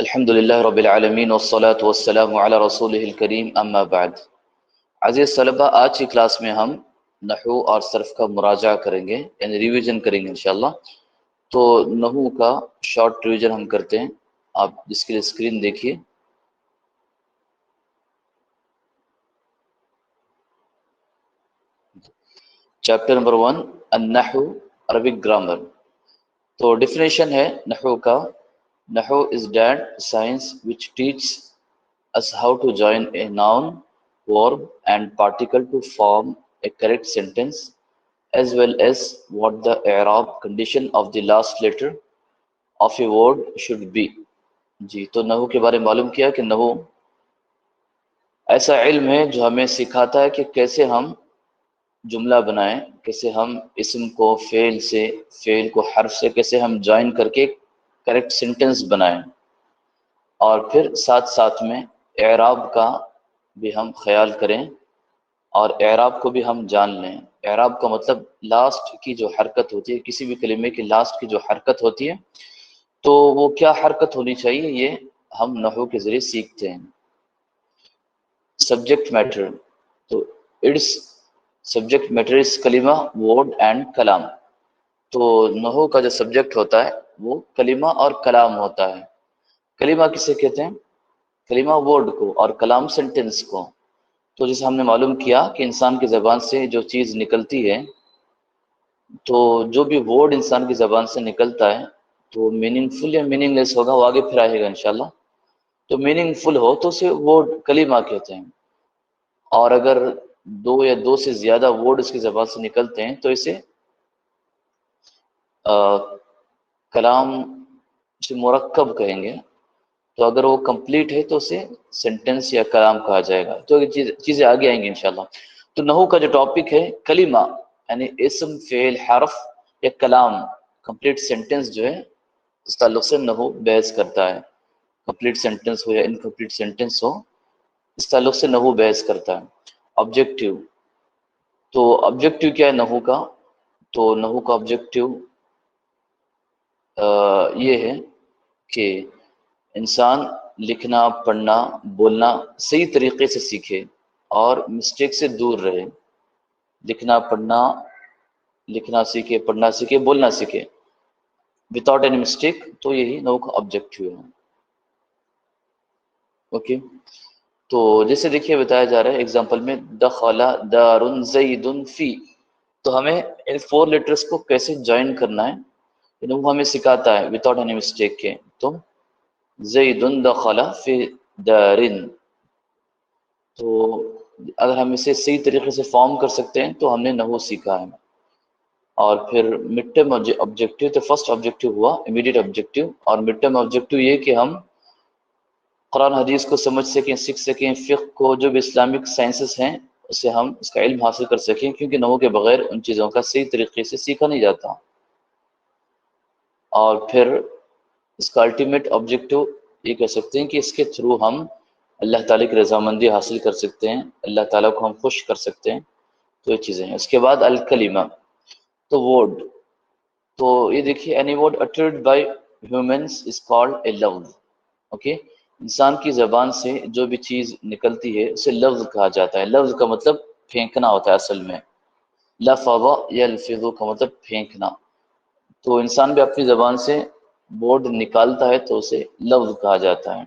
الحمدللہ رب العالمین والصلاة والسلام علی رسولہ الکریم اما بعد۔ عزیز طلبہ، آج کی کلاس میں ہم نحو اور صرف کا مراجعہ کریں گے، یعنی ریویژن کریں گے انشاءاللہ۔ تو نحو کا شارٹ ریویژن ہم کرتے ہیں، آپ جس کے لیے اسکرین دیکھیے۔ چیپٹر نمبر 1 النحو عربک گرامر۔ تو ڈیفینیشن ہے نحو کا: نحو is that science which teaches us how to join a noun, verb and particle to form a correct sentence, as well as what the i'rab condition of the last letter of a word should be۔ جی، تو نحو کے بارے میں معلوم کیا کہ نحو ایسا علم ہے جو ہمیں سکھاتا ہے کہ کیسے ہم جملہ بنائیں، کیسے ہم اسم کو فعل سے، فعل کو حرف سے کیسے ہم جوائن کر کے کریکٹ سینٹنس بنائیں، اور پھر ساتھ ساتھ میں اعراب کا بھی ہم خیال کریں اور اعراب کو بھی ہم جان لیں۔ اعراب کا مطلب لاسٹ کی جو حرکت ہوتی ہے، کسی بھی کلمے کی لاسٹ کی جو حرکت ہوتی ہے تو وہ کیا حرکت ہونی چاہیے، یہ ہم نحو کے ذریعے سیکھتے ہیں۔ سبجیکٹ میٹر، تو اٹس سبجیکٹ میٹر از کلمہ، ورڈ اینڈ کلام۔ تو نحو کا جو سبجیکٹ ہوتا ہے وہ کلمہ اور کلام ہوتا ہے۔ کلمہ کسے کہتے ہیں؟ کلمہ ورڈ کو، اور کلام سینٹنس کو۔ تو جیسے ہم نے معلوم کیا کہ انسان کی زبان سے جو چیز نکلتی ہے، تو جو بھی ورڈ انسان کی زبان سے نکلتا ہے تو میننگ فل یا میننگ لیس ہوگا، وہ آگے پھر آئے گا انشاءاللہ۔ تو میننگ فل ہو تو اسے ورڈ کلمہ کہتے ہیں، اور اگر دو یا دو سے زیادہ ورڈ اس کی زبان سے نکلتے ہیں تو اسے کلام سے مرکب کہیں گے۔ تو اگر وہ کمپلیٹ ہے تو اسے سینٹنس یا کلام کہا جائے گا۔ تو یہ چیزیں آگے آئیں گی انشاءاللہ۔ تو نحو کا جو ٹاپک ہے کلمہ، یعنی اسم، فعل، حرف یا کلام، کمپلیٹ سینٹنس جو ہے، اس تعلق سے نحو بحث کرتا ہے۔ کمپلیٹ سینٹنس ہو یا انکمپلیٹ سینٹنس ہو، اس تعلق سے نحو بحث کرتا ہے۔ آبجیکٹیو، تو آبجیکٹیو کیا ہے نحو کا؟ تو نحو کا آبجیکٹیو یہ ہے کہ انسان لکھنا، پڑھنا، بولنا صحیح طریقے سے سیکھے اور مسٹیک سے دور رہے۔ لکھنا سیکھے، پڑھنا سیکھے، بولنا سیکھے وداؤٹ اینی مسٹیک، تو یہی نحو کا آبجیکٹیو ہے۔ اوکے، تو جیسے دیکھیے بتایا جا رہا ہے ایگزامپل میں، دخل دار زید فی، تو ہمیں ان 4 لیٹرز کو کیسے جوائن کرنا ہے وہ ہمیں سکھاتا ہے وداؤٹ اینی مسٹیک کے۔ تو زید دخل فی دار، تو اگر ہم اسے صحیح طریقے سے فارم کر سکتے ہیں تو ہم نے نحو سیکھا ہے۔ اور پھر مڈ ٹرم آبجیکٹیو، تو فرسٹ آبجیکٹیو ہوا امیڈیٹ آبجیکٹیو، اور مڈ ٹرم آبجیکٹیو یہ کہ ہم قرآن حدیث کو سمجھ سکیں، سیکھ سکیں، فقہ کو، جو بھی اسلامک سائنسز ہیں اسے ہم اس کا علم حاصل کر سکیں، کیونکہ نحو کے بغیر ان چیزوں کا صحیح طریقے سے سیکھا نہیں جاتا۔ اور پھر اس کا الٹیمیٹ آبجیکٹیو یہ کہہ سکتے ہیں کہ اس کے تھرو ہم اللہ تعالیٰ کی رضامندی حاصل کر سکتے ہیں، اللہ تعالیٰ کو ہم خوش کر سکتے ہیں۔ تو یہ چیزیں ہیں۔ اس کے بعد الکلمہ، تو ورڈ، تو یہ دیکھیے any word uttered by humans is called a لفظ۔ اوکے، انسان کی زبان سے جو بھی چیز نکلتی ہے اسے لفظ کہا جاتا ہے۔ لفظ کا مطلب پھینکنا ہوتا ہے اصل میں، لفظ یلفظ کا مطلب پھینکنا۔ تو انسان بھی اپنی زبان سے ورڈ نکالتا ہے تو اسے لفظ کہا جاتا ہے۔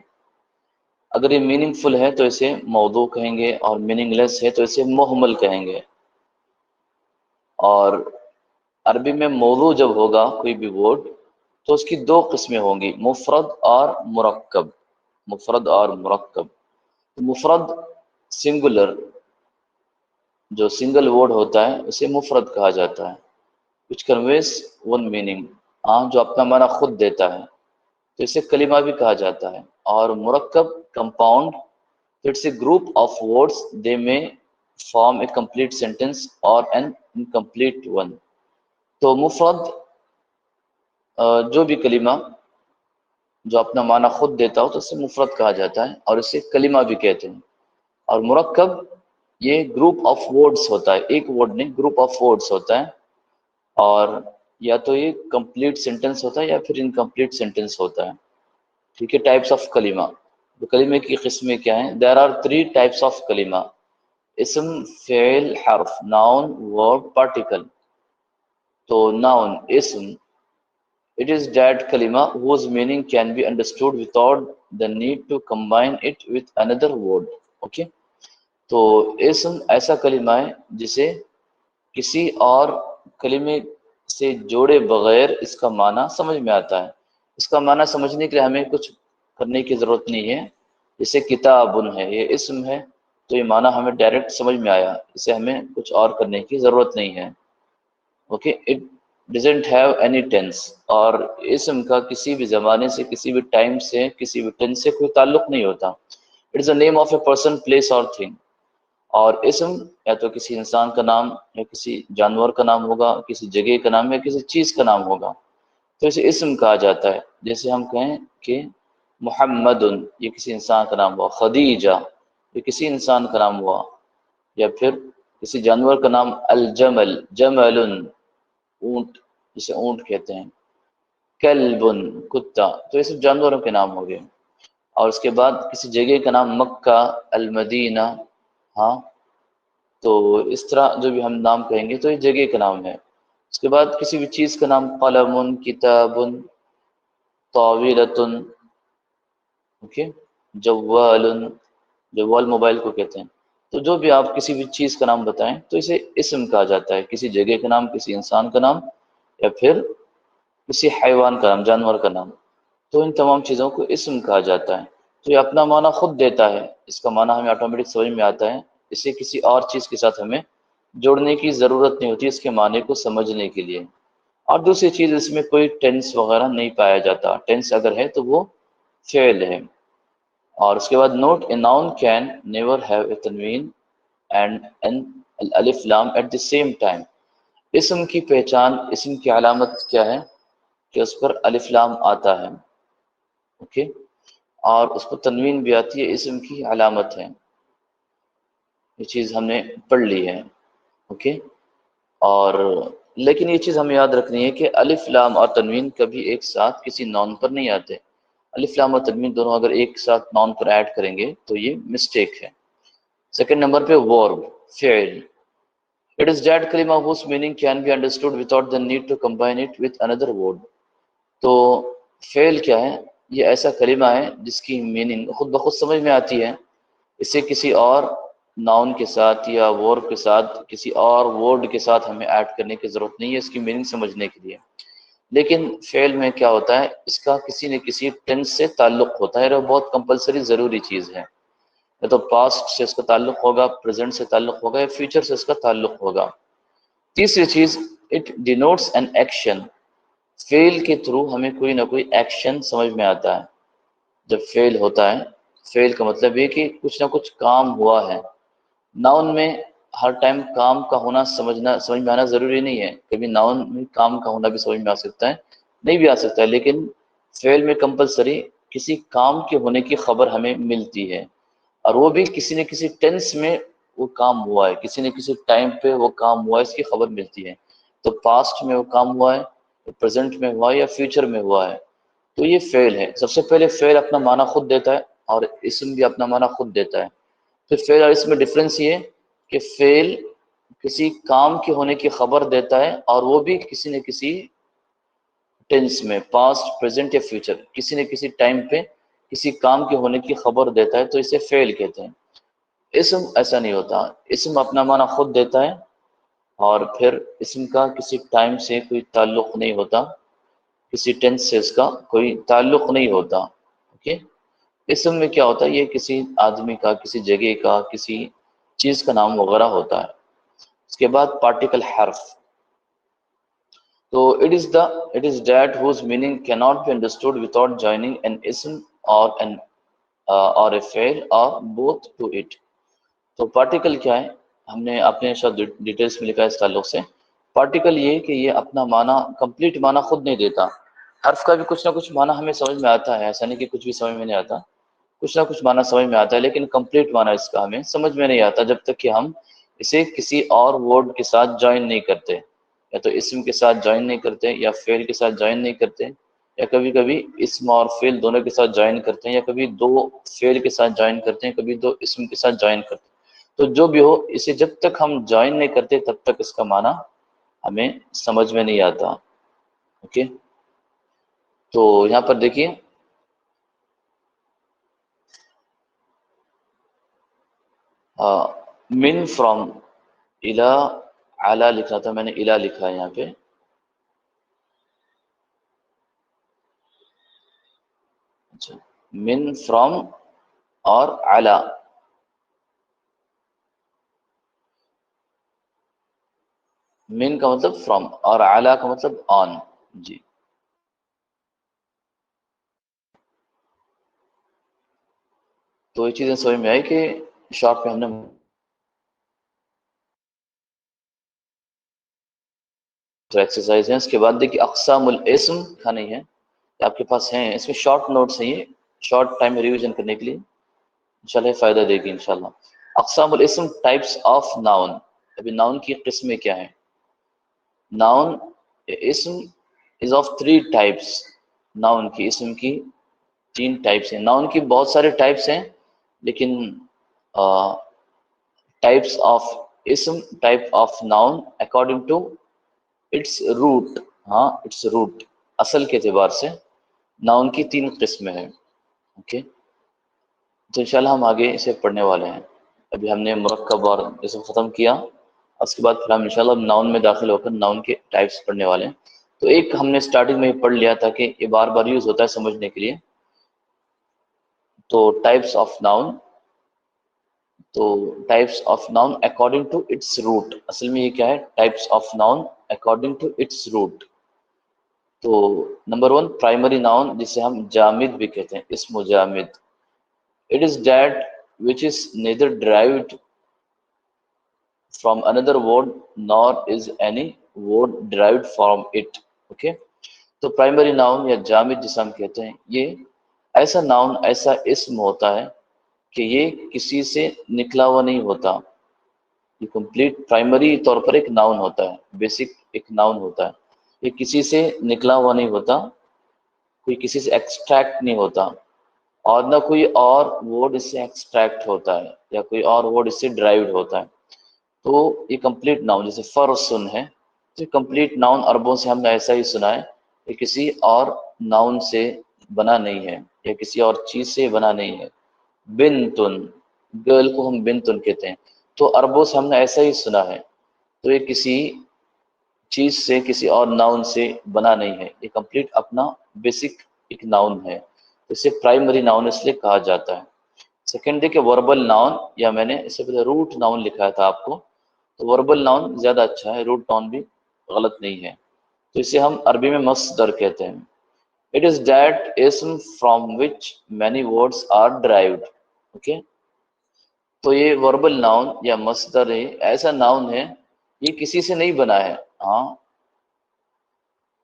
اگر یہ میننگ فل ہے تو اسے موضوع کہیں گے، اور میننگ لیس ہے تو اسے مہمل کہیں گے۔ اور عربی میں موضوع جب ہوگا کوئی بھی ورڈ تو اس کی 2 قسمیں ہوں گی، مفرد اور مرکب۔ مفرد اور مرکب، مفرد سنگولر، جو سنگل ورڈ ہوتا ہے اسے مفرد کہا جاتا ہے، which conveys one meaning، جو اپنا معنی خود دیتا ہے، تو اسے کلمہ بھی کہا جاتا ہے۔ اور مرکب compound، it's a group of words they may form a complete sentence or an incomplete one۔ تو مفرد جو بھی کلمہ جو اپنا معنی خود دیتا ہو تو اسے مفرد کہا جاتا ہے، اور اسے کلمہ بھی کہتے ہیں۔ اور مرکب یہ گروپ آف ورڈز ہوتا ہے، ایک ورڈ نہیں، گروپ آف ورڈز ہوتا ہے، اور یا تو یہ کمپلیٹ سینٹنس ہوتا ہے یا پھر انکمپلیٹ سینٹنس ہوتا ہے۔ ٹھیک ہے. ٹائپس آف کلمہ، تو کلمے کی قسمیں کیا ہیں؟ دیر آر 3 ٹائپس آف کلمہ: اسم، فعل، حرف. ناؤن، ورب، پارٹیکل. تو ناؤن، اسم، it is that kalima whose meaning can be understood without the need to combine it with another word. okay. تو اسم ایسا کلمہ ہے جسے کسی اور کلمے سے جوڑے بغیر اس کا معنی سمجھ میں آتا ہے. اس کا معنی سمجھنے کے لیے ہمیں کچھ کرنے کی ضرورت نہیں ہے. جیسے کتابن ہے، یہ اسم ہے تو یہ معنی ہمیں ڈائریکٹ سمجھ میں آیا، اسے ہمیں کچھ اور کرنے کی ضرورت نہیں ہے. Okay. It doesn't have any tense, اور اسم کا کسی بھی زمانے سے، کسی بھی ٹائم سے، کسی بھی ٹینس سے کوئی تعلق نہیں ہوتا. It is a name of a person, place اور تھنگ. اور اسم یا تو کسی انسان کا نام یا کسی جانور کا نام ہوگا، کسی جگہ کا نام یا کسی چیز کا نام ہوگا تو اسے اسم کہا جاتا ہے. جیسے ہم کہیں کہ محمد، یہ کسی انسان کا نام ہوا. خدیجہ، یہ کسی انسان کا نام ہوا. یا پھر کسی جانور کا نام الجمل، جمل، اونٹ، جسے اونٹ کہتے ہیں. کلب، کتا. تو یہ سب جانوروں کے نام ہو گئے. اور اس کے بعد کسی جگہ کا نام مکہ، المدینہ. ہاں، تو اس طرح جو بھی ہم نام کہیں گے تو یہ جگہ کا نام ہے. اس کے بعد کسی بھی چیز کا نام قلم، کتاب، طاولۃ. اوکے. جوال، جوال موبائل کو کہتے ہیں. تو جو بھی آپ کسی بھی چیز کا نام بتائیں تو اسے اسم کہا جاتا ہے. کسی جگہ کا نام، کسی انسان کا نام، یا پھر کسی حیوان کا نام، جانور کا نام. تو ان تمام چیزوں کو اسم کہا جاتا ہے. تو یہ اپنا معنی خود دیتا ہے، اس کا معنی ہمیں آٹومیٹک سمجھ میں آتا ہے. اسے کسی اور چیز کے ساتھ ہمیں جوڑنے کی ضرورت نہیں ہوتی اس کے معنی کو سمجھنے کے لیے. اور دوسری چیز، اس میں کوئی ٹینس وغیرہ نہیں پایا جاتا. ٹینس اگر ہے تو وہ فعل ہے. اور اس کے بعد نوٹ: a noun can never have a تنوین اینڈ این الف لام ایٹ دی سیم ٹائم. اسم کی پہچان، اسم کی علامت کیا ہے؟ کہ اس پر الف لام آتا ہے. اوکے. اور اس پر تنوین بھی آتی ہے، اسم کی علامت ہے. یہ چیز ہم نے پڑھ لی ہے. اوکے. اور لیکن یہ چیز ہمیں یاد رکھنی ہے کہ الف لام اور تنوین کبھی ایک ساتھ کسی نون پر نہیں آتے. الف لام اور تنوین دونوں اگر ایک ساتھ نون پر ایڈ کریں گے تو یہ مسٹیک ہے. سیکنڈ نمبر پہ ورب، فعل. It is that kalima whose meaning can be understood without the need to combine it with another word. تو فعل کیا ہے؟ یہ ایسا کلمہ ہے جس کی میننگ خود بخود سمجھ میں آتی ہے. اسے کسی اور ناؤن کے ساتھ یا ورب کے ساتھ، کسی اور ورڈ کے ساتھ ہمیں ایڈ کرنے کی ضرورت نہیں ہے اس کی میننگ سمجھنے کے لیے. لیکن فعل میں کیا ہوتا ہے؟ اس کا کسی نہ کسی ٹینس سے تعلق ہوتا ہے، اور وہ بہت کمپلسری ضروری چیز ہے. یا تو پاسٹ سے اس کا تعلق ہوگا، پریزنٹ سے تعلق ہوگا، یا فیوچر سے اس کا تعلق ہوگا. تیسری چیز، اٹ ڈینوٹس این ایکشن. فعل کے تھرو ہمیں کوئی نہ کوئی ایکشن سمجھ میں آتا ہے. جب فعل ہوتا ہے، فعل کا مطلب یہ کہ کچھ نہ کچھ کام ہوا ہے. ناؤن میں ہر ٹائم کام کا ہونا سمجھ میں آنا ضروری نہیں ہے. کبھی ناؤن میں کام کا ہونا بھی سمجھ میں آ سکتا ہے، نہیں بھی آ سکتا ہے. لیکن فعل میں کمپلسری کسی کام کے ہونے کی خبر ہمیں ملتی ہے، اور وہ بھی کسی نہ کسی ٹینس میں وہ کام ہوا ہے، کسی نہ کسی ٹائم پہ وہ کام ہوا ہے، اس کی خبر ملتی ہے. تو پاسٹ میں وہ کام ہوا ہے، پریزنٹ میں ہوا ہے، یا فیوچر میں ہوا ہے. تو یہ فعل ہے. سب سے پہلے فعل اپنا معنی خود دیتا ہے، اور اسم بھی اپنا معنی خود دیتا ہے. پھر فعل اور اس میں ڈفرینس یہ کہ فعل کسی کام کے ہونے کی خبر دیتا ہے، اور وہ بھی کسی نہ کسی ٹینس میں، پاسٹ، پریزنٹ یا فیوچر، کسی نہ کسی ٹائم پہ کسی کام کے ہونے کی خبر دیتا ہے. تو اسے فعل کہتے ہیں. اسم ایسا نہیں ہوتا. اسم اپنا معنی خود دیتا ہے، اور پھر اسم کا کسی ٹائم سے کوئی تعلق نہیں ہوتا، کسی ٹینس سے اس کا کوئی تعلق نہیں ہوتا. اوکے. اسم میں کیا ہوتا ہے؟ یہ کسی آدمی کا، کسی جگہ کا، کسی چیز کا نام وغیرہ ہوتا ہے. اس کے بعد پارٹیکل، حرف. تو it is that whose meaning cannot be understood without joining an ism or a فعل or both to it. تو پارٹیکل کیا ہے؟ ہم نے اپنے شاید ڈیٹیلز میں لکھا ہے اس تعلق سے. پارٹیکل یہ کہ یہ اپنا معنی، کمپلیٹ معنی خود نہیں دیتا. حرف کا بھی کچھ نہ کچھ معنی ہمیں سمجھ میں آتا ہے، ایسا نہیں کہ کچھ بھی سمجھ میں نہیں آتا. کچھ نہ کچھ معنی سمجھ میں آتا ہے، لیکن کمپلیٹ معنی اس کا ہمیں سمجھ میں نہیں آتا جب تک کہ ہم اسے کسی اور ورڈ کے ساتھ جوائن نہیں کرتے. یا تو اسم کے ساتھ جوائن نہیں کرتے، یا فعل کے ساتھ جوائن نہیں کرتے، یا کبھی کبھی اسم اور فعل دونوں کے ساتھ جوائن کرتے ہیں، یا کبھی دو فعل کے ساتھ جوائن کرتے ہیں، کبھی دو اسم کے ساتھ جوائن کرتے ہیں. تو جو بھی ہو، اسے جب تک ہم جوائن نہیں کرتے تب تک اس کا معنی ہمیں سمجھ میں نہیں آتا. اوکے، تو یہاں پر دیکھیے من فرام الا اعلی لکھا تھا میں نے، الا لکھا ہے یہاں پہ. اچھا، من فرام اور اعلی. من کا مطلب فرام اور اعلی کا مطلب آن. جی، تو یہ چیزیں سمجھ میں آئی کہ شارٹ میں ہم نے ایکسرسائز ہیں. اس کے بعد دیکھیے اقسام الاسم کا نہیں ہے، آپ کے پاس ہیں، اس میں شارٹ نوٹس ہیں، یہ شارٹ ٹائم میں ریویژن کرنے کے لیے انشاءاللہ فائدہ دے گی انشاءاللہ. اقسام الاسم، ٹائپس آف ناؤن. ابھی ناؤن کی قسمیں کیا ہیں؟ ناؤن اسم از آف 3 ٹائپس. ناؤن کی، اسم کی 3 ٹائپس ہیں. ناؤن کی بہت سارے ٹائپس ہیں، لیکن ٹائپس آف اسم، type of noun according to its root. ہاں، اٹس روٹ، اصل کے اعتبار سے ناؤن کی 3 قسمیں ہیں. اوکے، تو انشاءاللہ ہم آگے اسے پڑھنے والے ہیں. ابھی ہم نے مرکب اور اسم ختم کیا، اس کے بعد پھر ہم انشاءاللہ ناؤن میں داخل ہو کر ناؤن کے ٹائپس پڑھنے والے ہیں. تو ایک ہم نے سٹارٹنگ میں ہی پڑھ لیا تھا کہ یہ بار بار یوز ہوتا ہے سمجھنے کے لیے. تو ٹائپس آف ناؤن، تو types of noun according to its root. اصل میں یہ کیا ہے؟ Types of noun according to its root. تو نمبر 1 پرائمری ناؤن، جسے ہم جامد بھی کہتے ہیں، اسم جامد. It is that which is neither derived from another word nor is any word derived from it. Okay, تو پرائمری ناؤن یا جامد جسے ہم کہتے ہیں، یہ ایسا ناؤن، ایسا اسم ہوتا ہے کہ یہ کسی سے نکلا ہوا نہیں ہوتا. یہ کمپلیٹ پرائمری طور پر ایک ناؤن ہوتا ہے، بیسک ایک ناؤن ہوتا ہے. یہ کسی سے نکلا ہوا نہیں ہوتا، کوئی کسی سے ایکسٹریکٹ نہیں ہوتا، اور نہ کوئی اور ورڈ اس سے ایکسٹریکٹ ہوتا ہے یا کوئی اور ورڈ اس سے ڈرائیوڈ ہوتا ہے. تو یہ کمپلیٹ ناؤن جیسے فرسن ہے، تو یہ کمپلیٹ ناؤن عربوں سے ہم نے ایسا ہی سنا ہے کہ کسی اور ناؤن سے بنا نہیں ہے یا کسی اور چیز سے بنا نہیں ہے. بنتن، گرل کو ہم بنتن کہتے ہیں، تو عربوں سے ہم نے ایسا ہی سنا ہے. تو یہ کسی چیز سے، کسی اور ناؤن سے بنا نہیں ہے، یہ کمپلیٹ اپنا بیسک ایک ناؤن ہے. اسے پرائمری ناؤن اس لیے کہا جاتا ہے. سیکنڈ دیکھیں وربل ناؤن، یا میں نے اس سے پہلے روٹ ناؤن لکھا تھا آپ کو، تو وربل ناؤن زیادہ اچھا ہے، روٹ ناؤن بھی غلط نہیں ہے. تو اسے ہم عربی میں مصدر کہتے ہیں. It is that ism from which many words are derived. Okay, تو یہ وربل ناؤن یا مصدر ہے، ایسا ناؤن ہے یہ کسی سے نہیں بنا ہے. ہاں،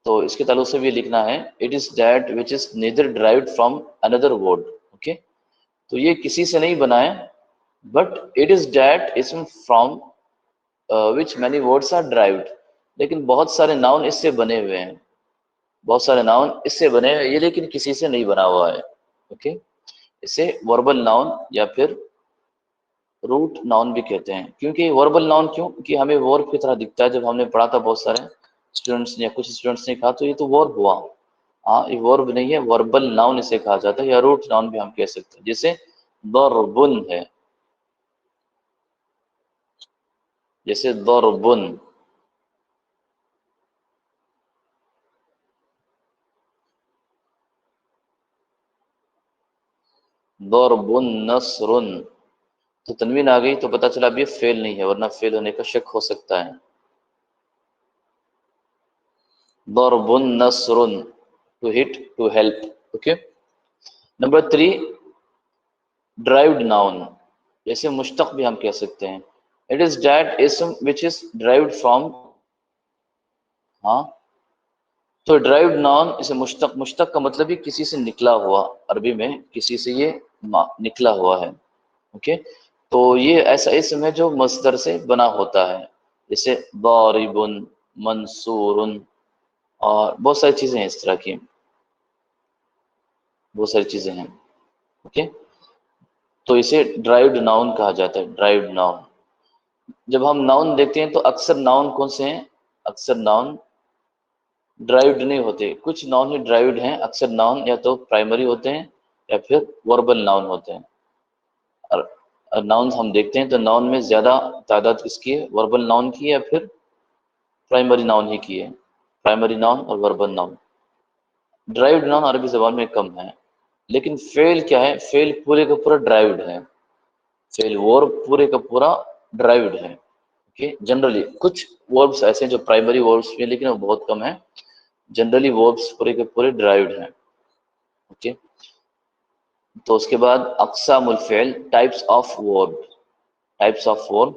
تو اس کے تعلق سے بھی لکھنا ہے it is that which is neither derived from another word. Okay, تو یہ کسی سے نہیں بنا ہے، but it is that ism from which many words are derived. لیکن بہت سارے ناؤن اس سے بنے ہوئے ہیں، بہت سارے ناؤن اس سے بنے ہوئے، یہ لیکن کسی سے نہیں بنا ہوا ہے. اوکے، اسے وربل ناؤن یا پھر روٹ ناؤن بھی کہتے ہیں. کیونکہ وربل ناؤن کیوں؟ کہ ہمیں ورب کی طرح دکھتا ہے. جب ہم نے پڑھا تھا بہت سارے اسٹوڈنٹس نے یا کچھ اسٹوڈنٹس نے کہا تو یہ تو ورب ہوا. ہاں، یہ ورب نہیں ہے، وربل ناؤن اسے کہا جاتا ہے، یا روٹ ناؤن بھی ہم کہہ سکتے ہیں. جیسے ضربن ہے، جیسے ضربن. ضرب نصر، تو تنوین آ گئی تو پتہ چلا اب یہ فعل نہیں ہے، ورنہ فعل ہونے کا شک ہو سکتا ہے. ضرب نصر، to hit, to help. Okay, number 3 derived noun, جیسے مشتق بھی ہم کہہ سکتے ہیں. اٹ از دیٹ اسم which is derived from. ہاں، تو ڈرائیوڈ ناؤن اسے مشتق، مشتق کا مطلب ہی کسی سے نکلا ہوا، عربی میں کسی سے یہ نکلا ہوا ہے. اوکے، تو یہ ایسا اسم ہے جو مصدر سے بنا ہوتا ہے، جیسے ضارب، منصور، اور بہت ساری چیزیں ہیں اس طرح کی. بہت ساری چیزیں ہیں. اوکے، تو اسے ڈرائیوڈ ناؤن کہا جاتا ہے. Derived noun. جب ہم ناؤن دیکھتے ہیں تو اکثر ناؤن کون سے ہیں؟ اکثر ناؤن ڈرائیوڈ نہیں ہوتے. کچھ ناؤن ہی ڈرائیوڈ ہیں. اکثر ناؤن یا تو پرائمری ہوتے ہیں یا پھر وربل ناؤن ہوتے ہیں. اور ناؤنز ہم دیکھتے ہیں تو ناؤن میں زیادہ تعداد کس کی ہے؟ وربل ناؤن کی ہے یا پھر پرائمری ناؤن ہی کی ہے. پرائمری ناؤن اور وربل ناؤن. ڈرائیوڈ ناؤن عربی زبان میں کم ہے. لیکن فعل کیا ہے؟ فعل پورے کا پورا ڈرائیوڈ ہے. فعل ورب پورے کا پورا ڈرائیوڈ ہے. جنرلی کچھ وربس ایسے ہیں جو پرائمری وربس بھی ہیں لیکن وہ بہت کم ہیں. جنرلی وربس پورے کے پورے ڈرائیوڈ ہیں. اوکے، تو اس کے بعد اقسام الفعل، types of verb. Types of verb.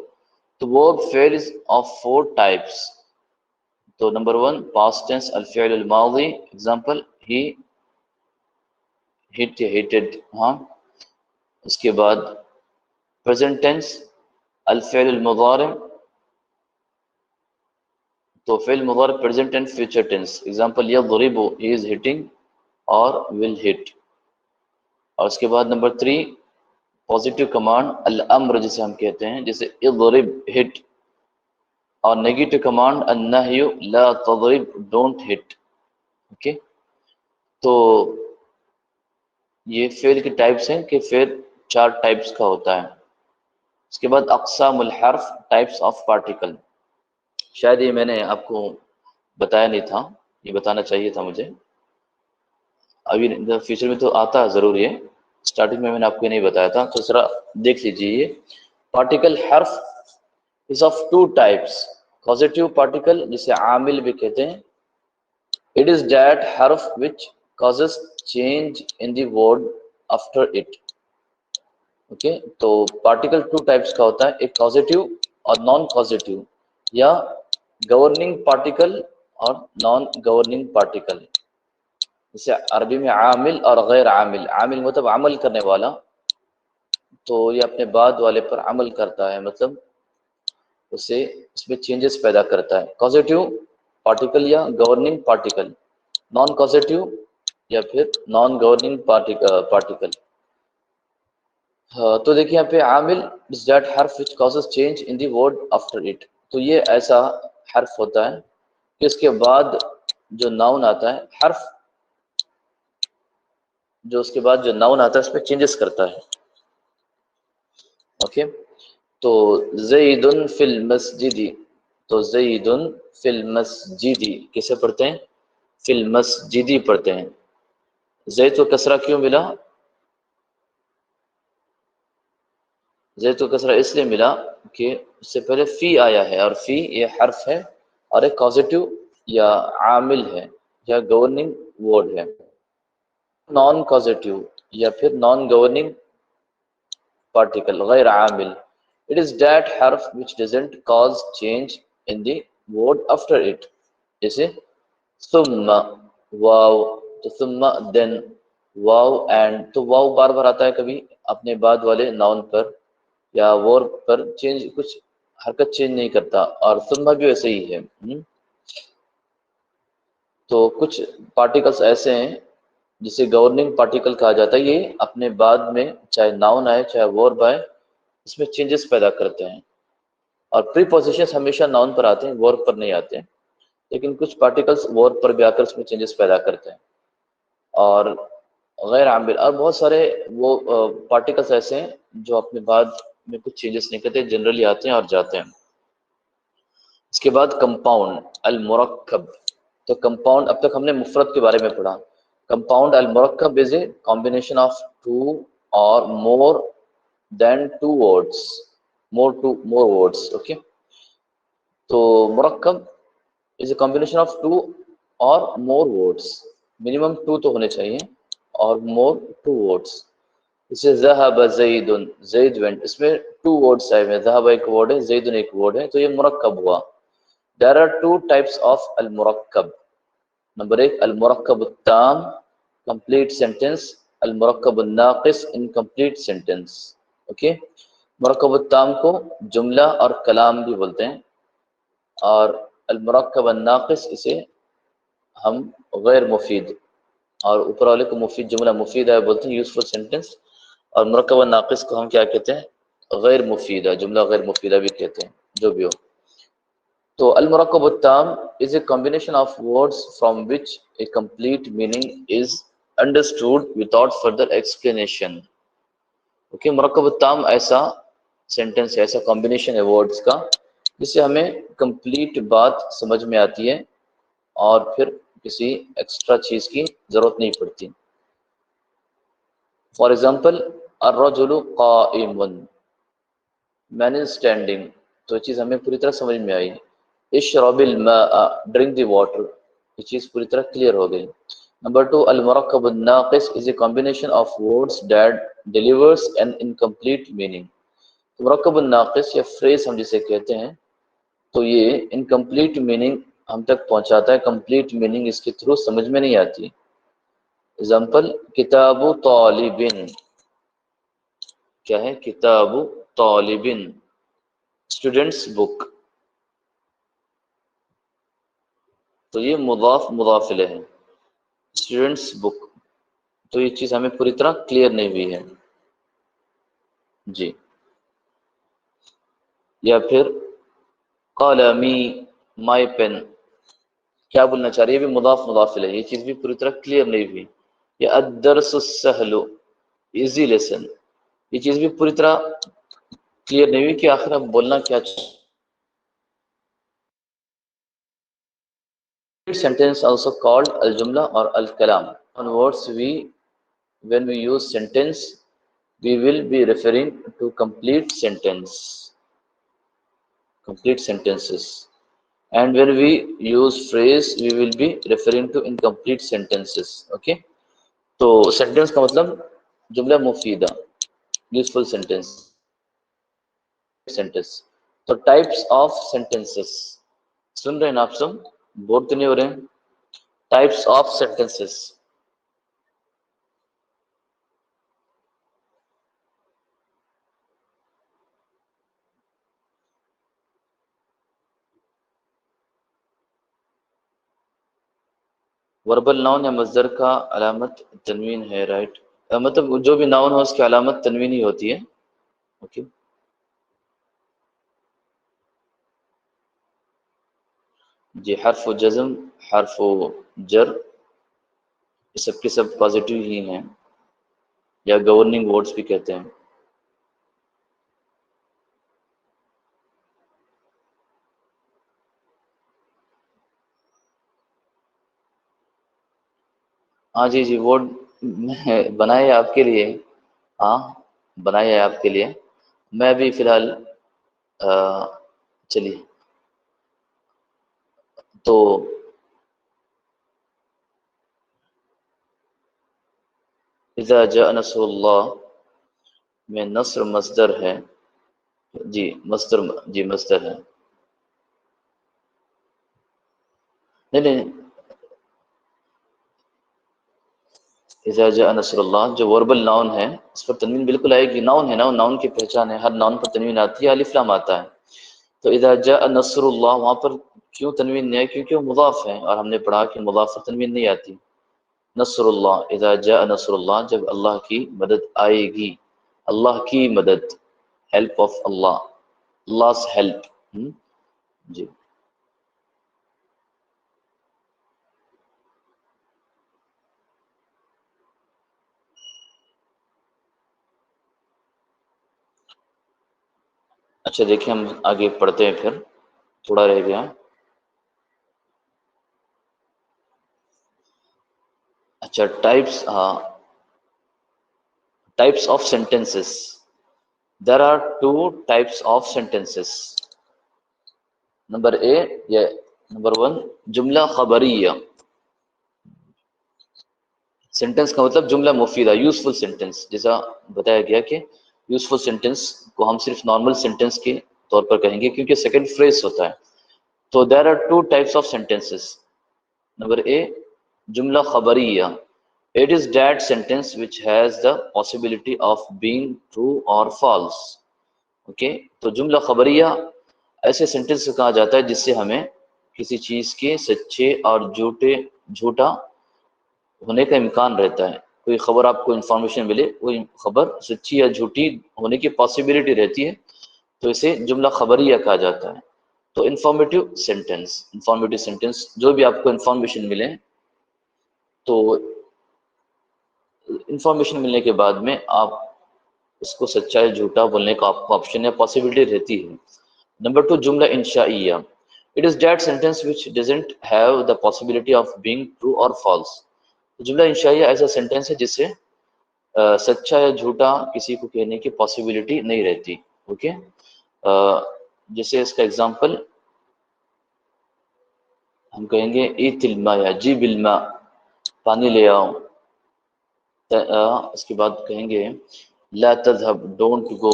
تو ورب فعل از آف 4 ٹائپس. تو نمبر 1 پاسٹ ٹینس الفعل الماضی. Example he hit hated. ہاں. اس کے بعد present tense الفعل المضارع. تو فعل مضارع present tense future tense. example يضرب he is hitting اور will hit. اور اس کے بعد نمبر 3 پازیٹیو کمانڈ الامر جسے ہم کہتے ہیں، جیسے اضرب hit. اور نیگیٹو کمانڈ النہی لا تضرب don't hit. اوکے، تو یہ فعل کے ٹائپس ہیں کہ فعل 4 ٹائپس کا ہوتا ہے. اس کے بعد اقسام الحرف، ٹائپس آف پارٹیکل. شاید یہ میں نے آپ کو بتایا نہیں تھا، یہ بتانا چاہیے تھا مجھے. ابھی فیوچر میں تو آتا ہے ضرور، یہ اسٹارٹنگ میں نے آپ کو نہیں بتایا تھا. تو ذرا دیکھ لیجیے. یہ پارٹیکل حرف از آف 2 ٹائپس. کازیٹیو پارٹیکل جسے عامل بھی کہتے ہیں. اٹ از دیٹ حرف وچ causes change in the word after it. Okay, تو پارٹیکل 2 ٹائپس کا ہوتا ہے، ایک کازیٹیو اور نان کازیٹیو، یا گورننگ پارٹیکل اور نان گورننگ پارٹیکل. جیسے عربی میں عامل اور غیر عامل. عامل مطلب عمل کرنے والا، تو یہ اپنے بعد والے پر عمل کرتا ہے، مطلب اسے اس میں چینجز پیدا کرتا ہے. کازیٹیو پارٹیکل یا گورننگ پارٹیکل. نان کازیٹیو یا پھر نان گورننگ پارٹیکل. تو دیکھیں یہاں پہ عامل is that حرف which causes change in the word after it. تو یہ ایسا حرف ہوتا ہے کہ اس کے بعد جو ناؤن آتا ہے، حرف جو اس کے بعد جو ناؤن آتا ہے اس میں چینجز کرتا ہے. اوکے، تو زید فی المسجد. تو زید فی المسجد کیسے پڑھتے ہیں؟ فی المسجد پڑھتے ہیں. زید کو کسرہ کیوں ملا؟ زید کو کسرہ اس لیے ملا کہ اس سے پہلے فی آیا ہے، اور فی یہ حرف ہے اور ایک کازیٹیو یا عامل ہے یا گورننگ ورڈ ہے. نان کازیٹیو یا پھر نان گورننگ پارٹیکل غیر عامل. It is that حرف which doesn't cause change in the word after it. جیسے ثم واو. تو ثم then واو and. تو واو بار بار آتا ہے کبھی اپنے بعد والے ناؤن پر یا ورب پر چینج، کچھ حرکت چینج نہیں کرتا، اور ثم بھی ویسے ہی ہے. تو کچھ پارٹیکلس ایسے ہیں جسے گورننگ پارٹیکل کہا جاتا ہے. یہ اپنے بعد میں چاہے ناؤن آئے چاہے ورب آئے اس میں چینجز پیدا کرتے ہیں. اور پری پوزیشنز ہمیشہ ناؤن پر آتے ہیں، ورب پر نہیں آتے ہیں، لیکن کچھ پارٹیکلس ورب پر بھی آ کر اس میں چینجز پیدا کرتے ہیں. اور غیر عامل اور بہت سارے وہ پارٹیکلس ایسے ہیں جو اپنے بعد میں کچھ چینجز نہیں کرتے، جنرلی آتے ہیں اور جاتے ہیں. اس کے بعد کمپاؤنڈ المرکب. تو کمپاؤنڈ اب تک ہم نے مفرد کے بارے میں پڑھا. کمپاؤنڈ المرکب is a combination of 2 or more than 2 words. more words. Okay, تو مرکب is a combination of 2 or more words. Minimum 2 تو ہونے چاہیے اور more 2 words. اسے ذهب زید، زید went، اس میں 2 words آئے ہوئے. ذهب ایک ورڈ ہے، زید ایک ورڈ ہے، تو یہ مرکب ہوا. There are 2 types of المرکب. نمبر 1 المرکب التام complete sentence. المرکب الناقص incomplete sentence. اوکے، مرکب التام کو جملہ اور کلام بھی بولتے ہیں، اور المرکب الناقص اسے ہم غیر مفید اور اوپر والے کو مفید جملہ مفید ہے بولتے ہیں یوزفل سینٹینس، اور مرکب ناقص کو ہم کیا کہتے ہیں؟ غیر مفیدہ، جملہ غیر مفیدہ بھی کہتے ہیں، جو بھی ہو۔ تو المرکب التام is a combination of words from which a complete meaning is understood without further explanation۔ Okay, مرکب التام ایسا سینٹینس ہے، ایسا کمبینیشن ہے ورڈز کا جس سے ہمیں کمپلیٹ بات سمجھ میں آتی ہے اور پھر کسی ایکسٹرا چیز کی ضرورت نہیں پڑتی۔ فار ایگزامپل الرجل قائم، مین از اسٹینڈنگ، تو یہ چیز ہمیں پوری طرح سمجھ میں آئی۔ اشرب الماء، ڈرنک دی واٹر، یہ چیز پوری طرح کلیئر ہو گئی۔ Number 2، المرکب الناقص is a combination of words that delivers an incomplete meaning۔ مرکب الناقص یا فریز ہم جسے کہتے ہیں، تو یہ انکمپلیٹ میننگ ہم تک پہنچاتا ہے، کمپلیٹ میننگ اس کے تھرو سمجھ میں نہیں آتی۔ ایگزامپل کتاب طالب، کیا ہے؟ کتاب طالب، اسٹوڈنٹس بک، تو یہ مضاف مضاف الیہ ہے، اسٹوڈنٹس بک، تو یہ چیز ہمیں پوری طرح کلیئر نہیں ہوئی ہے جی۔ یا پھر قلمی، مائی پین، کیا بولنا چاہ رہی ہے؟ یہ بھی مضاف مضاف الیہ ہے، یہ چیز بھی پوری طرح کلیئر نہیں ہوئی۔ یا الدرس السہل، ایزی لیسن، یہ چیز بھی پوری طرح کلیئر نہیں ہوئی کہ آخر آپ بولنا کیا چاہتے۔ sentence also called al-jumla or al-kalam. On words when we use sentence, we will be referring to complete sentences. And when we use phrase, we will be referring to incomplete sentences. Okay? تو sentence کا مطلب جملہ مفیدہ، useful sentence۔ تو types of sentences، سن رہے ہیں آپ سب؟ Bore تو نہیں ہو رہے ہیں؟ Types of sentences, verbal noun یا مصدر کا علامت تنوین ہے، رائٹ، مطلب جو بھی ناؤن ہو اس کی علامت تنوین ہی ہوتی ہے۔ اوکے، جی، حرف و جزم، حرف و جر، یہ سب کے سب پازیٹیو ہی ہیں، یا گورننگ ورڈز بھی کہتے ہیں۔ ہاں جی جی، ورڈ بنائے آپ کے لیے، ہاں بنائے آپ کے لیے، میں بھی فی الحال چلیے تو اذا جاء نصر اللہ میں نصر مصدر ہے، جی مصدر، جی مصدر ہے، نہیں اذا جاء نصر اللہ جو وربل ناؤن ہے اس پر تنوین بالکل آئے گی، ناؤن ہے نا، ناؤن کی پہچان ہے، ہر ناؤن پر تنوین آتی ہے، الف لام آتا ہے۔ تو اذا جاء نصر اللہ وہاں پر کیوں تنوین نہیں ہے؟ کیونکہ وہ مضاف ہے، اور ہم نے پڑھا کہ مضاف پر تنوین نہیں آتی۔ نصر اللہ، اذا جاء نصر اللہ جب اللہ کی مدد آئے گی، اللہ کی مدد، help of Allah, Allah's help۔ جی اچھا، دیکھیں ہم آگے پڑھتے ہیں، پھر تھوڑا رہ گیا۔ اچھا، types of sentences, there are 2 types of sentences۔ Number 1 جملہ خبریہ، سینٹینس کا مطلب جملہ مفیدہ، یوزفل سینٹینس، جیسا بتایا گیا کہ یوزفل سینٹینس کو ہم صرف نارمل سینٹینس کے طور پر کہیں گے کیونکہ سیکنڈ فریز ہوتا ہے۔ تو there are 2 types of sentences۔ Number جملہ خبریہ، it is that sentence which has the possibility of being true or false۔ Okay, تو جملہ خبریہ ایسے سینٹینس کو کہا جاتا ہے جس سے ہمیں کسی چیز کے سچے اور جھوٹا ہونے کا امکان رہتا ہے. کوئی خبر آپ کو انفارمیشن ملے، کوئی خبر سچی یا جھوٹی ہونے کی پاسبلٹی رہتی ہے، تو اسے جملہ خبریہ کہا جاتا ہے. تو انفارمیٹیو سینٹینس جو بھی آپ کو انفارمیشن ملے، تو انفارمیشن ملنے کے بعد میں آپ اس کو سچا یا جھوٹا بولنے کا آپ کو آپشن یا پاسبلٹی رہتی ہے. نمبر 2، جملہ انشائیہ. It is that sentence which doesn't have the possibility of being true اور فالس. جملہ انشائیہ ایسا سینٹینس ہے جس سے سچا یا جھوٹا کسی کو کہنے کی پاسبلٹی نہیں رہتی. اوکے، جیسے اس کا ایگزامپل ہم کہیں گے ایت الماء، یا جی بالماء، پانی لے آؤ. اس کے بعد کہیں گے لا تذهب، ڈونٹ گو،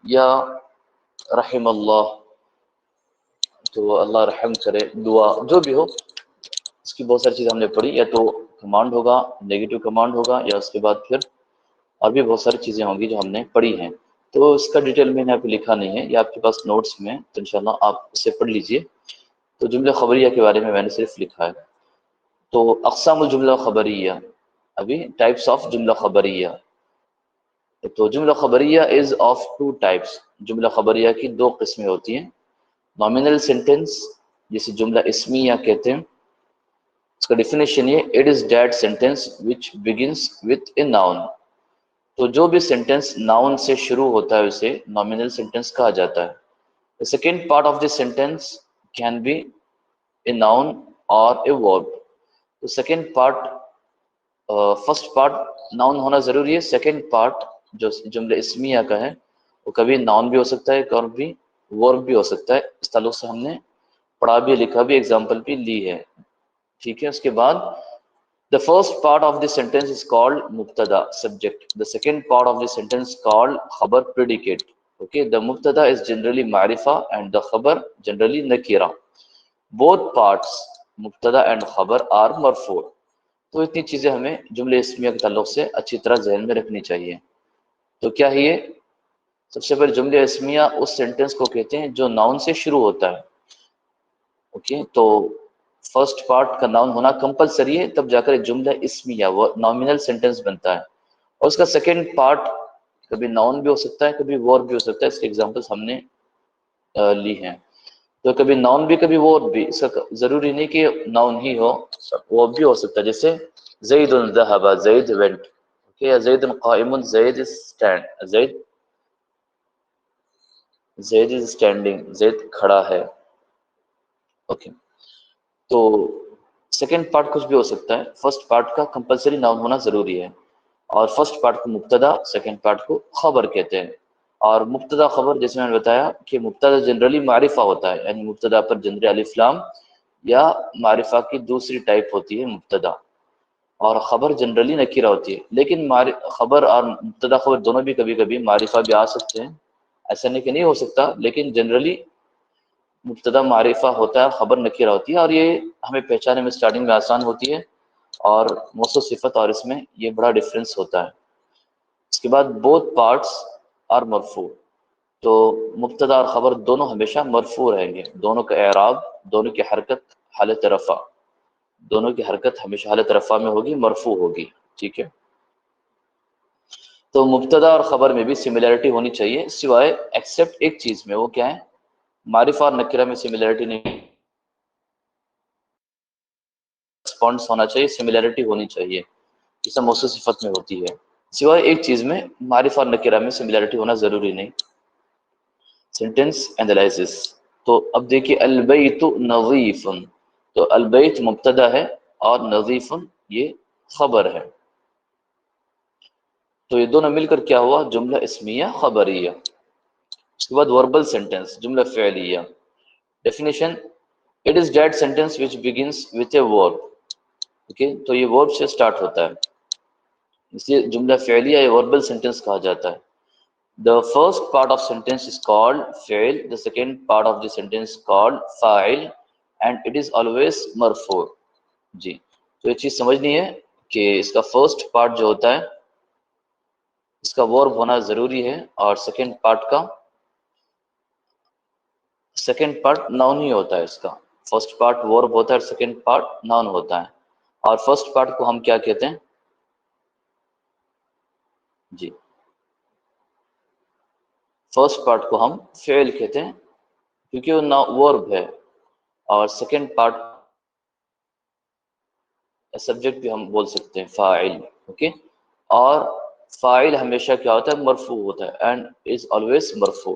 یا رحم اللہ، تو اللہ رحم کرے، دعا، جو بھی ہو. اس کی بہت ساری چیزیں ہم نے پڑھی، یا تو کمانڈ ہوگا، نیگیٹو کمانڈ ہوگا، یا اس کے بعد پھر اور بھی بہت ساری چیزیں ہوں گی جو ہم نے پڑھی ہیں. تو اس کا ڈیٹیل میں نے آپ کو لکھا نہیں ہے، یا آپ کے پاس نوٹس میں، تو انشاءاللہ آپ اسے پڑھ لیجئے. تو جملہ خبریہ کے بارے میں نے صرف لکھا ہے. تو اقسام الجملہ خبریہ، ابھی ٹائپس آف جملہ خبریہ. تو جملہ خبریہ از آف ٹو ٹائپس. جملہ خبریہ کی دو قسمیں ہوتی ہیں. نامینل سینٹینس، جسے جملہ اسمیہ کہتے ہیں. اس کا ڈیفینیشن یہ، it is that sentence which begins with a noun. تو جو بھی سینٹینس ناؤن سے شروع ہوتا ہے اسے نامینل سینٹینس کہا جاتا ہے. The second part of the sentence can be a noun or a verb. تو second part, first part noun ہونا ضروری ہے. سیکنڈ پارٹ جو جملہ اسمیہ کا ہے وہ کبھی ناؤن بھی ہو سکتا ہے، کبھی ورب بھی ہو سکتا ہے. اس تعلق سے ہم نے پڑھا بھی، لکھا بھی، ایگزامپل بھی لی ہے. ٹھیک ہے. اس کے بعد the first part of the sentence is called mubtada, subject. The second part of the sentence called khabar, predicate. Okay, the mubtada is generally ma'rifa and the khabar generally nakira. Both parts, mubtada and khabar, are marfu. تو اتنی چیزیں ہمیں جملے اسمیہ کے تعلق سے اچھی طرح ذہن میں رکھنی چاہیے. تو کیا ہے یہ؟ سب سے پہلے جملے اسمیہ اس سینٹینس کو کہتے ہیں جو ناؤن سے شروع ہوتا ہے. اوکے، تو فرسٹ پارٹ کا ناؤن ہونا کمپلسری ہے، تب جا کر ایک جملہ اسمیہ وہ نامینل سینٹینس بنتا ہے. اور اس کا سیکنڈ پارٹ کبھی ناؤن بھی ہو سکتا ہے، کبھی ورب بھی ہو سکتا ہے. اس کے ایگزامپلس ہم نے لی ہیں. تو کبھی ناؤن بھی، کبھی ورب بھی. اس کا ضروری نہیں کہ ناؤن ہی ہو، ورب بھی ہو سکتا ہے. جیسے زید ذهب، زید went. اوکے، یا زید قائم، زید اسٹینڈ، زید از اسٹینڈنگ، زید کھڑا ہے. اوکے، تو سیکنڈ پارٹ کچھ بھی ہو سکتا ہے. فرسٹ پارٹ کا کمپلسری ناؤن ہونا ضروری ہے. اور فرسٹ پارٹ کو مبتدا، سیکنڈ پارٹ کو خبر کہتے ہیں. اور مبتدا خبر جیسے میں نے بتایا کہ مبتدا جنرلی معرفہ ہوتا ہے، یعنی مبتدا پر جنرلی الف لام یا معرفہ کی دوسری ٹائپ ہوتی ہے مبتدا، اور خبر جنرلی نکیرہ ہوتی ہے. لیکن خبر اور مبتدا خبر دونوں بھی کبھی کبھی معرفہ بھی آ سکتے ہیں، ایسا نہیں کہ نہیں ہو سکتا. لیکن جنرلی مبتدا معرفہ ہوتا ہے، خبر نکیرہ ہوتی ہے، اور یہ ہمیں پہچانے میں سٹارٹنگ میں آسان ہوتی ہے. اور موصوف صفت اور اس میں یہ بڑا ڈفرینس ہوتا ہے. اس کے بعد بوتھ پارٹس آر مرفوع. تو مبتدا اور خبر دونوں ہمیشہ مرفوع رہیں گے. دونوں کا اعراب، دونوں کی حرکت حالت رفع، دونوں کی حرکت ہمیشہ حالت رفع میں ہوگی، مرفوع ہوگی. ٹھیک ہے. تو مبتدا اور خبر میں بھی سملیرٹی ہونی چاہیے، سوائے ایکسیپٹ ایک چیز میں. وہ کیا ہے؟ معرفہ اور نکرہ میں سملیرٹی نہیں، رسپانس ہونا چاہیے، سملیرٹی ہونی چاہیے، جیسا موصوف صفت میں ہوتی ہے. سوائے ایک چیز میں، معرفہ اور نکرہ میں سملیرٹی ہونا ضروری نہیں. سینٹینس اینالائسس. تو اب دیکھیے البیت نظیف. تو البیت مبتدا ہے اور نظیف یہ خبر ہے. تو یہ دونوں مل کر کیا ہوا؟ جملہ اسمیہ خبریہ. اس کے بعد وربل سینٹینس، جملہ فعلیہ. Definition, it is that sentence which begins with a verb. Okay, تو یہ ورب سے سٹارٹ ہوتا ہے، اس لیے جملہ فعلیہ یا وربل سینٹینس کہا جاتا ہے. The first part of sentence is called فعل, the second part of the sentence called فاعل, and it is always مرفوع. جی، تو یہ چیز سمجھنی ہے کہ اس کا فرسٹ پارٹ جو ہوتا ہے اس کا ورب ہونا ضروری ہے، اور سیکنڈ پارٹ ناؤن ہی ہوتا ہے. اس کا فرسٹ پارٹ ورب ہوتا ہے اور سیکنڈ پارٹ ناؤن ہوتا ہے. اور فرسٹ پارٹ کو ہم کیا کہتے ہیں؟ جی فرسٹ پارٹ کو ہم فعل کہتے ہیں کیونکہ وہ ورب ہے، اور سیکنڈ پارٹ سبجیکٹ بھی ہم بول سکتے ہیں فاعل. اوکے، اور فاعل ہمیشہ کیا ہوتا ہے؟ مرفوع ہوتا ہے، اینڈ از آلویز مرفوع.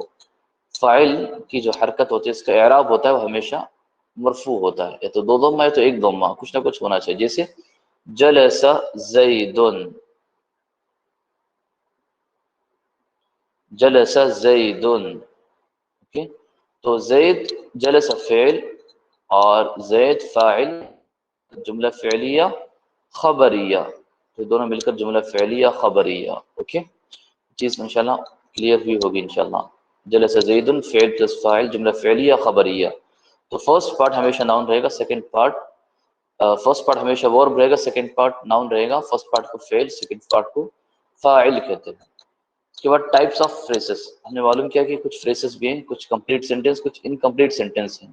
فاعل کی جو حرکت ہوتی ہے اس کا اعراب ہوتا ہے وہ ہمیشہ مرفوع ہوتا ہے، یا تو دو ضمہ ہے تو ایک ضمہ، کچھ نہ کچھ ہونا چاہیے. جیسے جلس زیدن، جلس زیدن. اوکے، تو زید جلس فعل اور زید فاعل، جملہ فعلیہ خبریہ، تو دونوں مل کر جملہ فعلیہ خبریہ. اوکے، چیز انشاءاللہ کلیئر ہوئی ہوگی انشاءاللہ. جلس زید فعل پلس فاعل، جملہ فعلیہ خبریہ. تو فرسٹ پارٹ ہمیشہ ناؤن رہے گا، سیکنڈ پارٹ فرسٹ پارٹ ہمیشہ ورب رہے گا، سیکنڈ پارٹ ناؤن رہے گا. فرسٹ پارٹ کو فعل، سیکنڈ پارٹ کو فاعل کہتے ہیں. اس کے بعد ٹائپس آف فریسز ہم نے معلوم کیا کہ کچھ فریسز بھی ہیں، کچھ کمپلیٹ سینٹینس، کچھ انکمپلیٹ سینٹینس ہیں.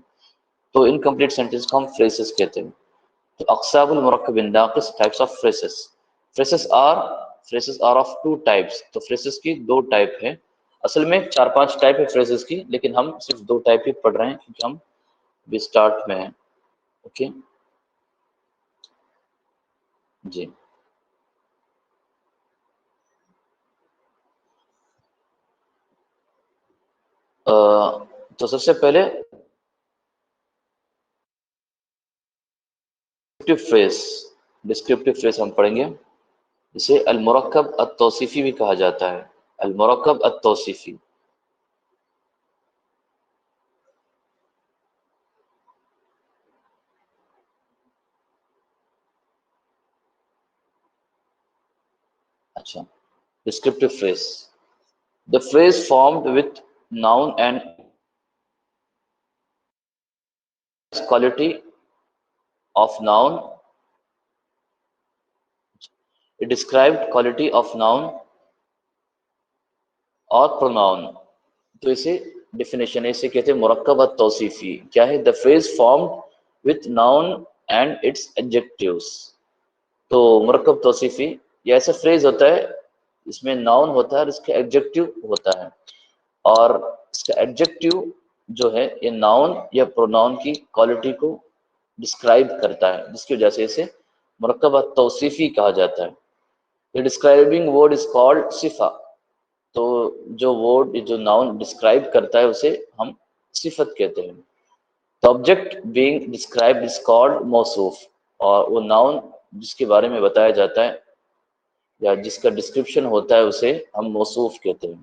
تو انکمپلیٹ سینٹینس کو ہم فریسز کہتے ہیں. تو اقسام المرکب الناقص، types of phrases. Phrases are of two types. تو فریسز کی دو ٹائپ ہیں، اصل میں 4-5 ٹائپ ہے فریسز کی، لیکن ہم صرف 2 ٹائپ ہی پڑھ رہے ہیں کیونکہ ہم بھی اسٹارٹ میں ہیں. اوکے جی. تو سب سے پہلے ڈسکرپٹیو فریز ہم پڑھیں گے، اسے المرکب التوصیفی بھی کہا جاتا ہے. المرکب التوصیفی. اچھا، descriptive phrase. The phrase formed with noun and quality of noun. It described quality of noun اور pronoun. تو اسے ڈیفینیشن اسے کہتے ہیں مرکب التوصیفی. کیا ہے؟ the phrase formed with noun and its adjectives. تو مرکب توصیفی یہ ایسا فریز ہوتا ہے اس میں ناؤن ہوتا ہے اور اس کا ایڈجیکٹیو ہوتا ہے، اور اس کا ایڈجیکٹیو جو ہے یہ ناؤن یا پروناؤن کی کوالٹی کو ڈسکرائب کرتا ہے، جس کی وجہ سے اسے مرکب توصیفی کہا جاتا ہے. The describing word is called صفہ. تو جو ورڈ جو ناؤن ڈسکرائب کرتا ہے اسے ہم صفت کہتے ہیں. The object being described is called موصوف. اور وہ ناؤن جس کے بارے میں بتایا جاتا ہے یا جس کا ڈسکرپشن ہوتا ہے اسے ہم موصوف کہتے ہیں.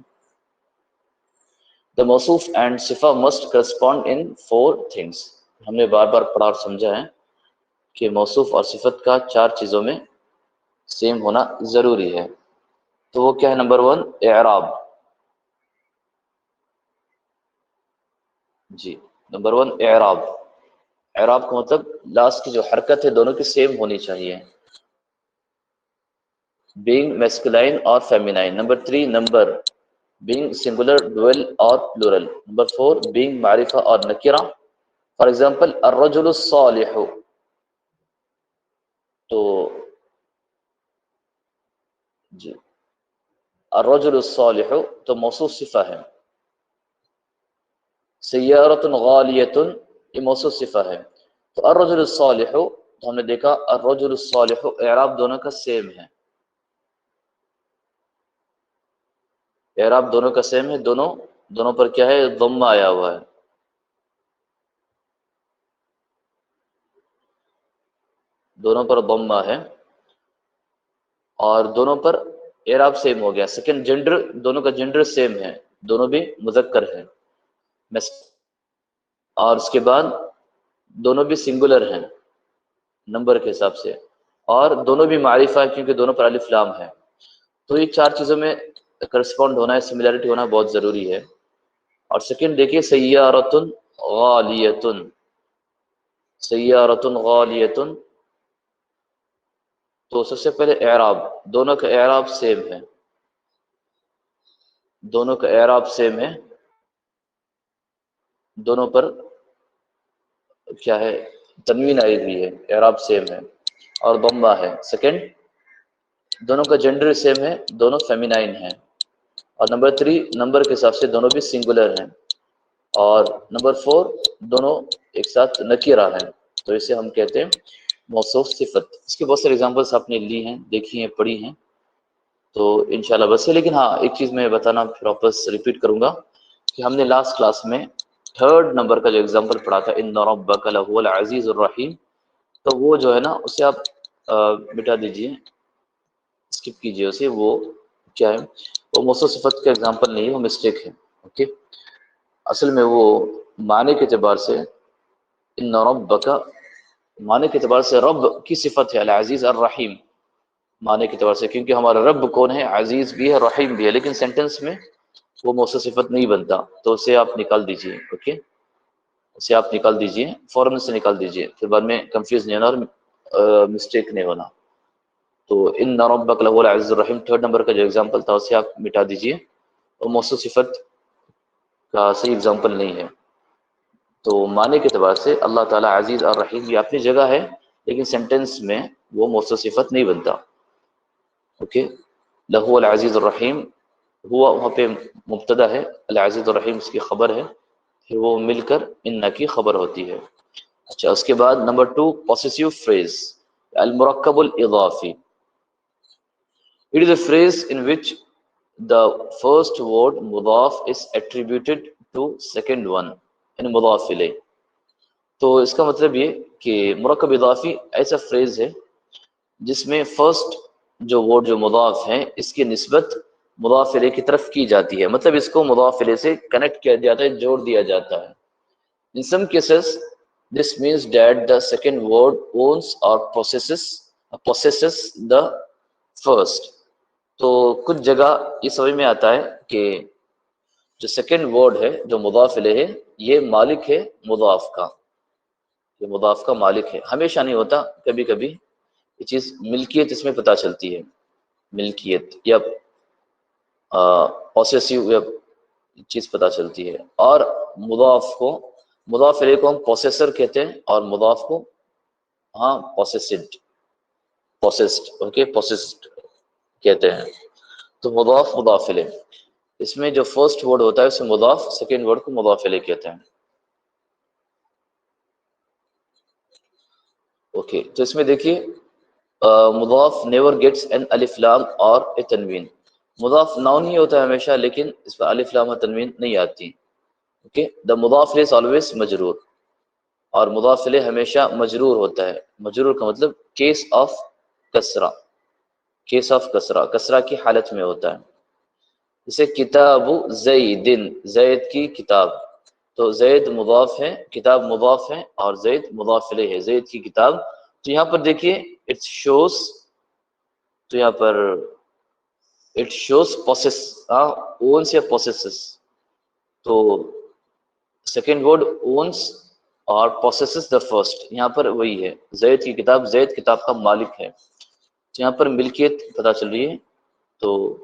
The موصوف and صفہ must correspond in 4 things. ہم نے بار بار پڑھا اور سمجھا ہے کہ موصوف اور صفت کا 4 چیزوں میں سیم ہونا ضروری ہے. تو وہ کیا ہے؟ نمبر 1 اعراب. جی نمبر 1 اعراب. اعراب کا مطلب لاسٹ کی جو حرکت ہے دونوں کی سیم ہونی چاہیے، being masculine اور feminine. Number 3 number, being singular dual اور plural. نمبر 4 being معرفہ اور نکرہ. فار ایگزامپل الرجل الصالح، تو جی الرجل الصالح تو موصوف صفہ ہے. سیارۃ غالیۃ یہ موصوف صفہ ہے. تو الرجل الصالح تو ہم نے دیکھا الرجل الصالح اعراب دونوں کا سیم ہے، اعراب دونوں کا سیم ہے، دونوں پر کیا ہے؟ ضمہ آیا ہوا ہے. دونوں پر ضمہ ہے اور دونوں پر اعراب سیم ہو گیا. سیکنڈ جنڈر، دونوں کا جنڈر سیم ہے، دونوں بھی مذکر ہیں. اور اس کے بعد دونوں بھی سنگولر ہیں نمبر کے حساب سے، اور دونوں بھی معرفہ ہے کیونکہ دونوں پر الف لام ہے. تو یہ 4 چیزوں میں کرسپونڈ ہونا ہے، سملیرٹی ہونا بہت ضروری ہے. اور سیکنڈ دیکھیے سیارۃ غالیۃ. سیارۃ غالیۃ، تو سب سے پہلے اعراب، دونوں کا اعراب سیم ہے، دونوں کا اعراب سیم ہے، دونوں پر کیا ہے؟ تنوین آئی ہوئی ہے، اعراب سیم ہے. اور ضمہ ہے. سیکنڈ، دونوں کا جنڈر سیم ہے، دونوں فیمینائن ہیں. اور نمبر 3، نمبر کے حساب سے دونوں بھی سنگولر ہیں. اور نمبر 4، دونوں ایک ساتھ نکیرہ ہیں. تو اسے ہم کہتے ہیں موصوف صفت. اس کے بہت سارے ایگزامپلس آپ نے لی ہیں، دیکھی ہیں، پڑھی ہیں، تو انشاءاللہ بس ہے. لیکن ہاں ایک چیز میں بتانا پھر واپس ریپیٹ کروں گا کہ ہم نے لاسٹ کلاس میں 3rd نمبر کا جو ایگزامپل پڑھا تھا، ان ربک لہو العزیز الرحیم، تو وہ جو ہے نا اسے آپ مٹا دیجئے، اسکپ کیجئے اسے. وہ کیا ہے؟ وہ موصوف صفت کا ایگزامپل نہیں ہے، وہ مسٹیک ہے. اوکے، اصل میں وہ معنی کے اعتبار سے ان ربک، معنی کے اعتبار سے رب کی صفت ہے العزیز الرحیم، معنی کے اعتبار سے، کیونکہ ہمارا رب کون ہے؟ عزیز بھی ہے، رحیم بھی ہے. لیکن سینٹنس میں وہ موصوف صفت نہیں بنتا، تو اسے آپ نکال دیجئے. اوکے، اسے آپ نکال دیجئے، فوراً سے نکال دیجئے، پھر بعد میں کنفیوز نہیں ہونا اور مسٹیک نہیں ہونا. تو ان ربک لہو العزیز الرحیم 3rd نمبر کا جو ایگزامپل تھا اسے آپ مٹا دیجئے، اور موصوف صفت کا صحیح ایگزامپل نہیں ہے. تو معنی کے اعتبار سے اللہ تعالیٰ عزیز اور رحیم یہ اپنی جگہ ہے، لیکن سینٹنس میں وہ موصوف صفت نہیں بنتا. اوکے، لہو العزیز الرحیم، ہوا وہاں پہ مبتدا ہے، العزیز الرحیم اس کی خبر ہے، پھر وہ مل کر ان کی خبر ہوتی ہے. اچھا، اس کے بعد نمبر 2، پوسیسیو فریز المرکب الاضافی. It is a phrase in which the first word مضاف is attributed to second one، یعنی مضاف الیہ. تو اس کا مطلب یہ کہ مرکب اضافی ایسا فریز ہے جس میں فرسٹ جو ورڈ جو مضاف ہیں اس کی نسبت مضاف الیہ کی طرف کی جاتی ہے. مطلب اس کو مضاف الیہ سے کنیکٹ کیا جاتا ہے، جوڑ دیا جاتا ہے. In some cases this means that the second word owns or possesses the first. تو کچھ جگہ یہ سمجھ میں آتا ہے کہ جو سیکنڈ ورڈ ہے جو مضاف الیہ ہے یہ مالک ہے مضاف کا، یہ مضاف کا مالک ہے. ہمیشہ نہیں ہوتا، کبھی کبھی یہ چیز ملکیت اس میں پتہ چلتی ہے، ملکیت یا پوسیسیو یا چیز پتہ چلتی ہے. اور مضاف الیہ کو ہم پوسیسر کہتے ہیں، اور مضاف کو ہاں پوسیسڈ اوکے پوسیسڈ کہتے ہیں. تو مضاف الیہ، اس میں جو فرسٹ ورڈ ہوتا ہے اسے مضاف، سیکنڈ ورڈ کو مضاف الیہ کہتے ہیں. اوکے، تو اس میں دیکھیے مضاف نیور گیٹس این الف لام اور اے تنوین. مضاف ناؤن ہی ہوتا ہے ہمیشہ، لیکن اس پر الف لام اور تنوین نہیں آتی. اوکے، دا مضاف الیہ از آلویز مجرور، اور مضاف الیہ ہمیشہ مجرور ہوتا ہے. مجرور کا مطلب کیس آف کسرہ، کیس آف کسرہ، کسرہ کی حالت میں ہوتا ہے. جیسے کتاب زیدن، زید کی کتاب، تو زید مضاف ہے، کتاب مضاف ہے، اور زید مضاف الیہ ہے، زید کی کتاب. تو یہاں پر دیکھیے اٹ شوز، تو یہاں پر اٹ شوز پوسیس، اونس یا پوسیسز. تو سیکنڈ ورڈ اونس اور پوسیسز دا فرسٹ، یہاں پر وہی ہے، زید کی کتاب، زید کتاب کا مالک ہے. تو یہاں پر ملکیت پتہ چل رہی ہے. تو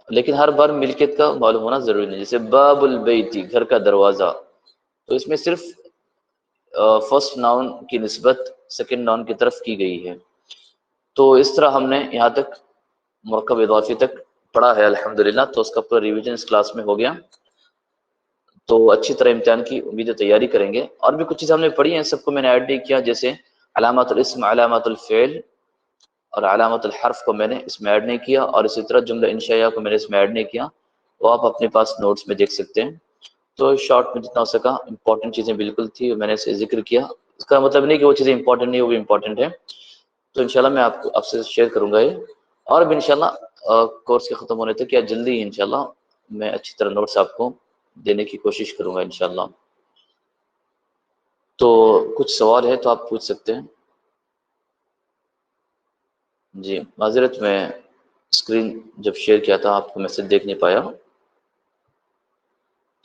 لیکن ہر بار ملکیت کا معلوم ہونا ضروری نہیں. جیسے باب البیتی، گھر کا دروازہ، تو اس میں صرف فرسٹ ناؤن کی نسبت سیکنڈ ناؤن کی طرف کی گئی ہے. تو اس طرح ہم نے یہاں تک مرکب اضافی تک پڑھا ہے الحمدللہ. تو اس کا پورا ریویژن اس کلاس میں ہو گیا. تو اچھی طرح امتحان کی امید و تیاری کریں گے. اور بھی کچھ چیزیں ہم نے پڑھی ہیں، سب کو میں نے ایڈ نہیں کیا، جیسے علامات الاسم، علامات الفعل اور علامت الحرف کو میں نے اس میں ایڈ نہیں کیا، اور اسی طرح جملہ انشائیہ کو میں نے اس میں ایڈ نہیں کیا. وہ آپ اپنے پاس نوٹس میں دیکھ سکتے ہیں. تو شارٹ میں جتنا ہو سکا امپورٹنٹ چیزیں بالکل تھی میں نے اسے ذکر کیا. اس کا مطلب نہیں کہ وہ چیزیں امپورٹنٹ نہیں، وہ بھی امپورٹنٹ ہے. تو انشاءاللہ میں آپ سے شیئر کروں گا یہ، اور بھی انشاءاللہ کورس کے ختم ہونے تک یا جلدی انشاءاللہ میں اچھی طرح نوٹس آپ کو دینے کی کوشش کروں گا انشاءاللہ. تو کچھ سوال ہے تو آپ پوچھ سکتے ہیں. جی معذرت، میں اسکرین جب شیئر کیا تھا آپ کو میسج دیکھ نہیں پایا.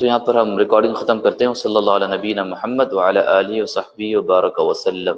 تو یہاں پر ہم ریکارڈنگ ختم کرتے ہیں. صلی اللہ علیہ نبینا محمد وعلی آلہ وصحبہ وبارک وسلم.